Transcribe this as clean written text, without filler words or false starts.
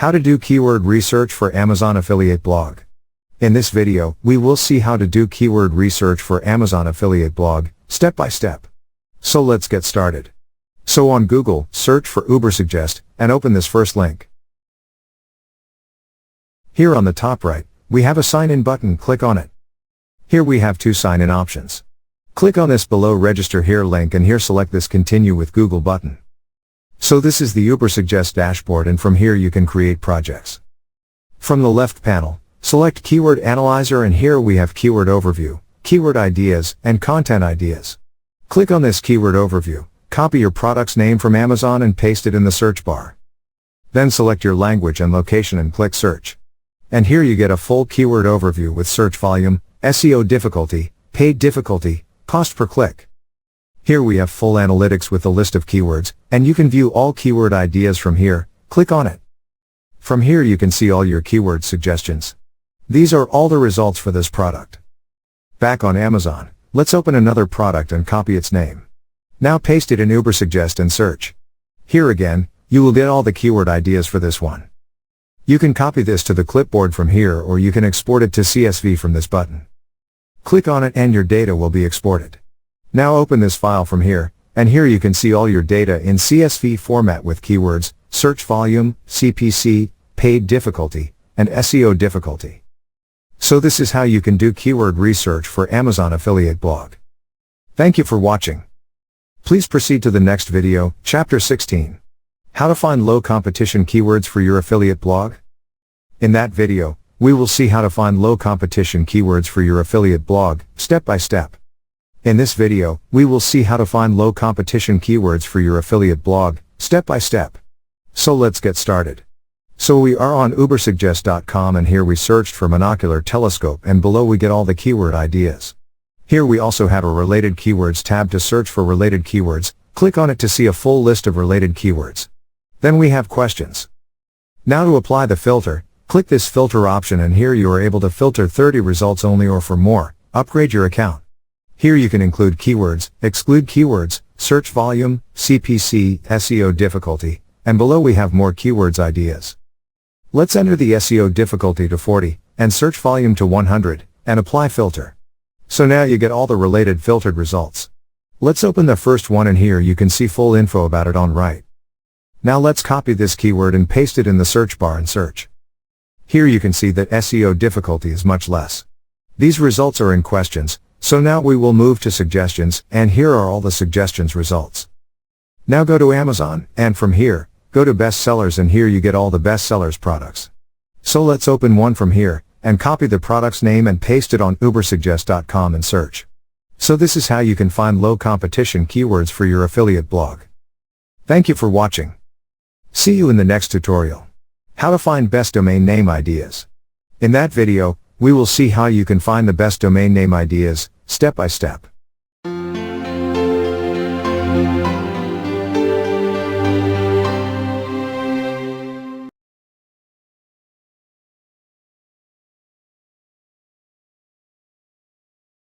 How to do keyword research for Amazon affiliate blog. In this video, we will see how to do keyword research for Amazon affiliate blog, step by step. So let's get started. So on Google, search for Ubersuggest, and open this first link. Here on the top right, we have a sign-in button, click on it. Here we have two sign-in options. Click on this below register here link and here select this continue with Google button. So this is the Ubersuggest dashboard, and from here you can create projects. From the left panel, select Keyword Analyzer, and here we have Keyword Overview, Keyword Ideas, and Content Ideas. Click on this Keyword Overview, copy your product's name from Amazon and paste it in the search bar. Then select your language and location and click Search. And here you get a full keyword overview with search volume, SEO difficulty, paid difficulty, cost per click. Here we have full analytics with a list of keywords, and you can view all keyword ideas from here. Click on it. From here you can see all your keyword suggestions. These are all the results for this product. Back on Amazon, let's open another product and copy its name. Now paste it in Ubersuggest and search. Here again, you will get all the keyword ideas for this one. You can copy this to the clipboard from here, or you can export it to CSV from this button. Click on it and your data will be exported. Now open this file from here, and here you can see all your data in CSV format with keywords, search volume, CPC, paid difficulty, and SEO difficulty. So this is how you can do keyword research for Amazon affiliate blog. Thank you for watching. Please proceed to the next video, Chapter 16. How to find low competition keywords for your affiliate blog. In that video, we will see how to find low competition keywords for your affiliate blog, step by step. In this video, we will see how to find low competition keywords for your affiliate blog, step by step. So let's get started. So we are on Ubersuggest.com, and here we searched for monocular telescope, and below we get all the keyword ideas. Here we also have a related keywords tab to search for related keywords. Click on it to see a full list of related keywords. Then we have questions. Now to apply the filter, click this filter option, and here you are able to filter 30 results only or for more. Upgrade your account. Here you can include keywords, exclude keywords, search volume, CPC, SEO difficulty, and below we have more keywords ideas. Let's enter the SEO difficulty to 40, and search volume to 100, and apply filter. So now you get all the related filtered results. Let's open the first one, and here you can see full info about it on right. Now let's copy this keyword and paste it in the search bar and search. Here you can see that SEO difficulty is much less. These results are in questions. So now we will move to suggestions, and here are all the suggestions results. Now go to Amazon, and from here, go to bestsellers, and here you get all the bestsellers products. So let's open one from here, and copy the product's name and paste it on Ubersuggest.com and search. So this is how you can find low competition keywords for your affiliate blog. Thank you for watching. See you in the next tutorial. How to find best domain name ideas. In that video, we will see how you can find the best domain name ideas, step by step.